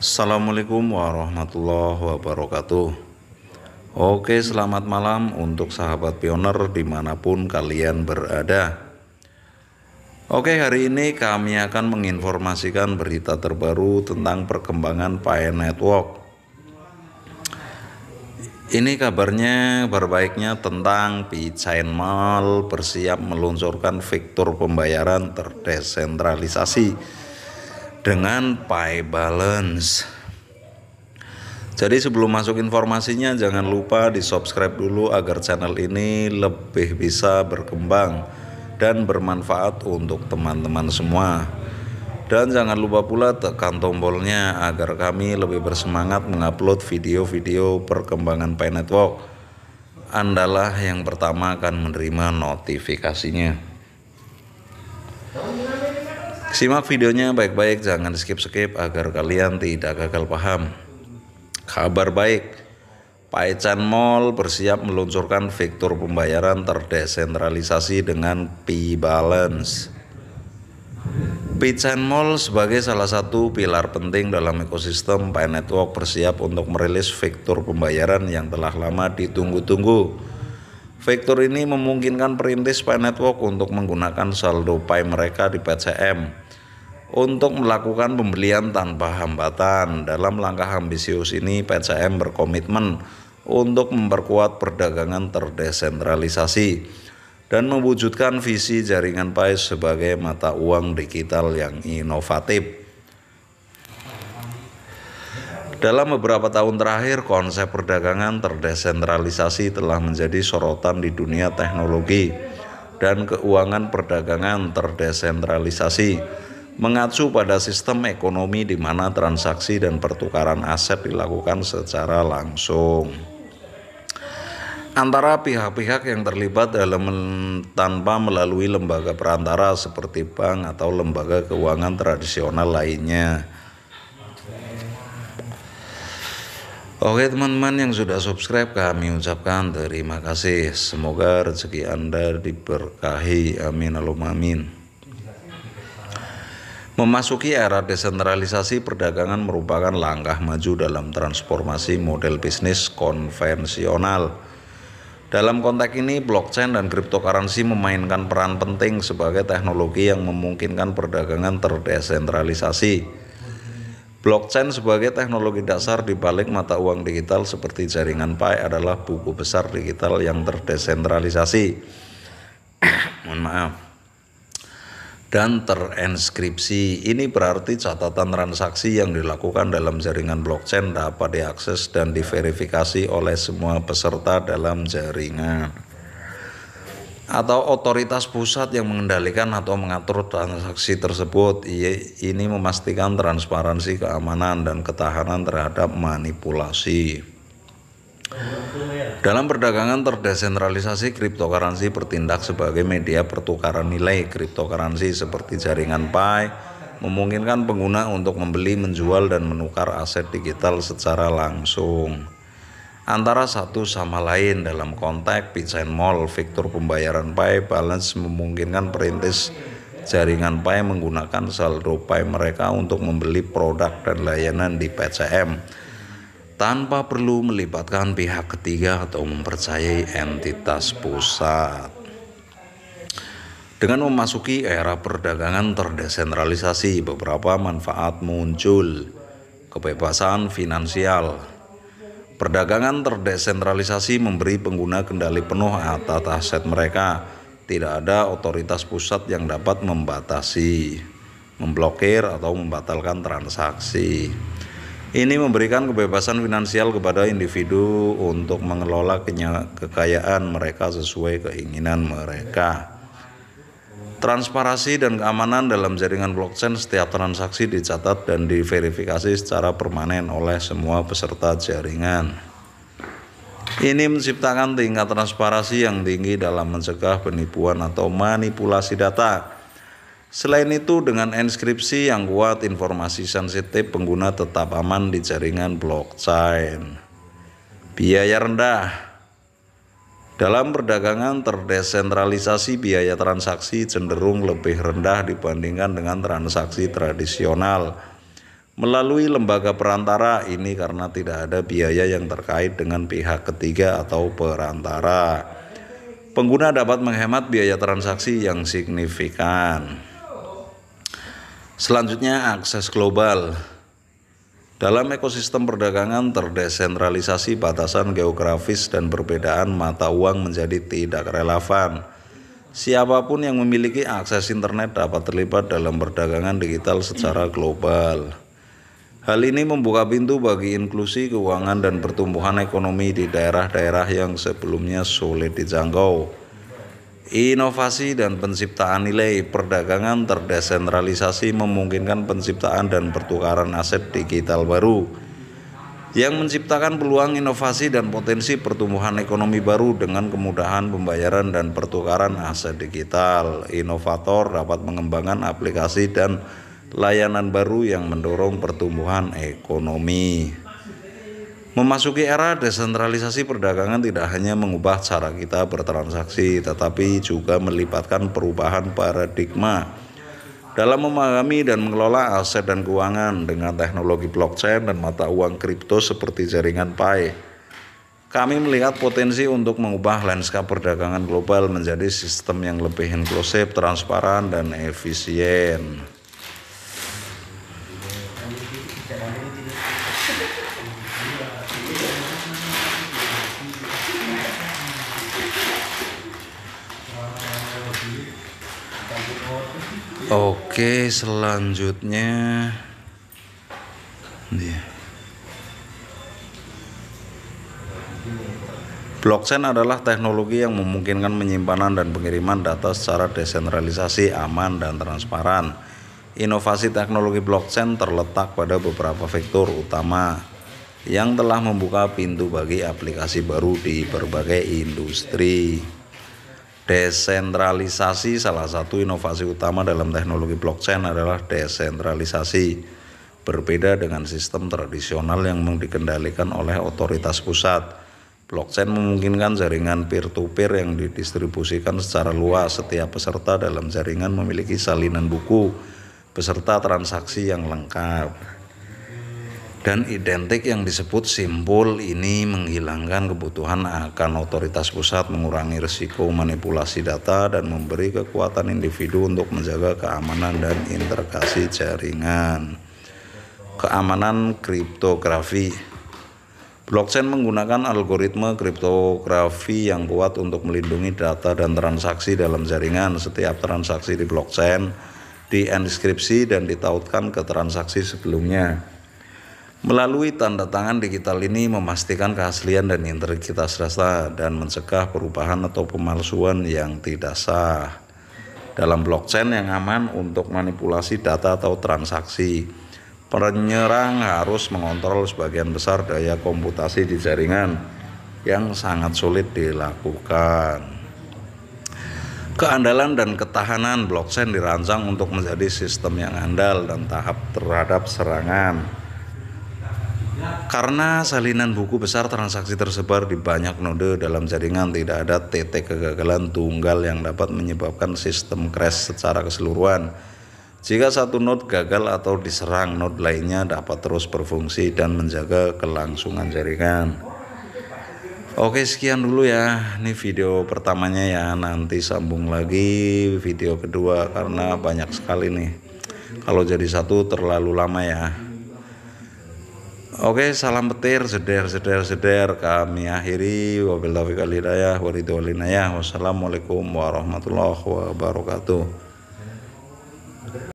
Assalamualaikum warahmatullahi wabarakatuh. Oke, selamat malam untuk sahabat pioner dimanapun kalian berada. Oke, hari ini kami akan menginformasikan berita terbaru tentang perkembangan Pi Network. Ini kabarnya berbaiknya tentang Pi Chain Mall bersiap meluncurkan fitur pembayaran terdesentralisasi dengan Pi Balance. Jadi sebelum masuk informasinya, jangan lupa di subscribe dulu agar channel ini lebih bisa berkembang dan bermanfaat untuk teman-teman semua. Dan jangan lupa pula tekan tombolnya agar kami lebih bersemangat mengupload video-video perkembangan Pi Network. Andalah yang pertama akan menerima notifikasinya. Simak videonya baik-baik, jangan skip-skip agar kalian tidak gagal paham. Kabar baik, Pi Chain Mall bersiap meluncurkan fitur pembayaran terdesentralisasi dengan Pi Balance. Pi Chain Mall sebagai salah satu pilar penting dalam ekosistem Pi Network bersiap untuk merilis fitur pembayaran yang telah lama ditunggu-tunggu. Fitur ini memungkinkan perintis Pi Network untuk menggunakan saldo Pi mereka di PCM untuk melakukan pembelian tanpa hambatan. Dalam langkah ambisius ini, PCM berkomitmen untuk memperkuat perdagangan terdesentralisasi dan mewujudkan visi jaringan Pi sebagai mata uang digital yang inovatif. Dalam beberapa tahun terakhir, konsep perdagangan terdesentralisasi telah menjadi sorotan di dunia teknologi dan keuangan. Perdagangan terdesentralisasi mengacu pada sistem ekonomi di mana transaksi dan pertukaran aset dilakukan secara langsung antara pihak-pihak yang terlibat tanpa melalui lembaga perantara seperti bank atau lembaga keuangan tradisional lainnya. Oke teman-teman yang sudah subscribe, kami ucapkan terima kasih. Semoga rezeki Anda diberkahi, amin allahumma amin. Memasuki era desentralisasi perdagangan merupakan langkah maju dalam transformasi model bisnis konvensional. Dalam konteks ini, blockchain dan cryptocurrency memainkan peran penting sebagai teknologi yang memungkinkan perdagangan terdesentralisasi. Blockchain sebagai teknologi dasar di balik mata uang digital seperti jaringan Pi adalah buku besar digital yang terdesentralisasi. Mohon maaf. Dan terenskripsi. Ini berarti catatan transaksi yang dilakukan dalam jaringan blockchain dapat diakses dan diverifikasi oleh semua peserta dalam jaringan atau otoritas pusat yang mengendalikan atau mengatur transaksi tersebut. Ini memastikan transparansi, keamanan, dan ketahanan terhadap manipulasi. Dalam perdagangan terdesentralisasi, cryptocurrency bertindak sebagai media pertukaran nilai. Cryptocurrency seperti jaringan Pi memungkinkan pengguna untuk membeli, menjual, dan menukar aset digital secara langsung antara satu sama lain. Dalam konteks Pi Chain Mall, fitur pembayaran Pi Balance memungkinkan perintis jaringan Pi menggunakan saldo Pi mereka untuk membeli produk dan layanan di PCM tanpa perlu melibatkan pihak ketiga atau mempercayai entitas pusat. Dengan memasuki era perdagangan terdesentralisasi, beberapa manfaat muncul. Kebebasan finansial. Perdagangan terdesentralisasi memberi pengguna kendali penuh atas aset mereka. Tidak ada otoritas pusat yang dapat membatasi, memblokir, atau membatalkan transaksi. Ini memberikan kebebasan finansial kepada individu untuk mengelola kekayaan mereka sesuai keinginan mereka. Transparansi dan keamanan dalam jaringan blockchain, setiap transaksi dicatat dan diverifikasi secara permanen oleh semua peserta jaringan. Ini menciptakan tingkat transparansi yang tinggi dalam mencegah penipuan atau manipulasi data. Selain itu, dengan enskripsi yang kuat, informasi sensitif pengguna tetap aman di jaringan blockchain. Biaya rendah. Dalam perdagangan terdesentralisasi, biaya transaksi cenderung lebih rendah dibandingkan dengan transaksi tradisional. melalui lembaga perantara. Ini karena tidak ada biaya yang terkait dengan pihak ketiga atau perantara. Pengguna dapat menghemat biaya transaksi yang signifikan. Selanjutnya, akses global. Dalam ekosistem perdagangan terdesentralisasi, batasan geografis dan perbedaan mata uang menjadi tidak relevan. Siapapun yang memiliki akses internet dapat terlibat dalam perdagangan digital secara global. Hal ini membuka pintu bagi inklusi keuangan dan pertumbuhan ekonomi di daerah-daerah yang sebelumnya sulit dijangkau. Inovasi dan penciptaan nilai. Perdagangan terdesentralisasi memungkinkan penciptaan dan pertukaran aset digital baru yang menciptakan peluang inovasi dan potensi pertumbuhan ekonomi baru dengan kemudahan pembayaran dan pertukaran aset digital. Inovator dapat mengembangkan aplikasi dan layanan baru yang mendorong pertumbuhan ekonomi. Memasuki era desentralisasi, perdagangan tidak hanya mengubah cara kita bertransaksi, tetapi juga melibatkan perubahan paradigma dalam memahami dan mengelola aset dan keuangan. Dengan teknologi blockchain dan mata uang kripto seperti jaringan Pi, kami melihat potensi untuk mengubah lanskap perdagangan global menjadi sistem yang lebih inklusif, transparan, dan efisien. Oke, selanjutnya blockchain adalah teknologi yang memungkinkan penyimpanan dan pengiriman data secara desentralisasi, aman, dan transparan. Inovasi teknologi blockchain terletak pada beberapa vektor utama yang telah membuka pintu bagi aplikasi baru di berbagai industri. Desentralisasi. Salah satu inovasi utama dalam teknologi blockchain adalah desentralisasi. Berbeda dengan sistem tradisional yang dikendalikan oleh otoritas pusat, blockchain memungkinkan jaringan peer-to-peer yang didistribusikan secara luas. Setiap peserta dalam jaringan memiliki salinan buku beserta transaksi yang lengkap dan identik yang disebut simbol. Ini menghilangkan kebutuhan akan otoritas pusat, mengurangi risiko manipulasi data, dan memberi kekuatan individu untuk menjaga keamanan dan integrasi jaringan. Keamanan kriptografi. Blockchain menggunakan algoritma kriptografi yang kuat untuk melindungi data dan transaksi dalam jaringan. Setiap transaksi di blockchain dienkripsi dan ditautkan ke transaksi sebelumnya. Melalui tanda tangan digital ini memastikan keaslian dan integritas data dan mencegah perubahan atau pemalsuan yang tidak sah. Dalam blockchain yang aman untuk manipulasi data atau transaksi, penyerang harus mengontrol sebagian besar daya komputasi di jaringan yang sangat sulit dilakukan. Keandalan dan ketahanan. Blockchain dirancang untuk menjadi sistem yang andal dan tahap terhadap serangan. Karena salinan buku besar transaksi tersebar di banyak node dalam jaringan, tidak ada titik kegagalan tunggal yang dapat menyebabkan sistem crash secara keseluruhan. Jika satu node gagal atau diserang, node lainnya dapat terus berfungsi dan menjaga kelangsungan jaringan. Oke, sekian dulu ya. Ini video pertamanya ya. Nanti sambung lagi video kedua karena banyak sekali nih. Kalau jadi satu terlalu lama ya. Oke, salam petir, seder. Kami akhiri. Wabillahi taufiq wal hidayah. Wassalamualaikum warahmatullahi wabarakatuh.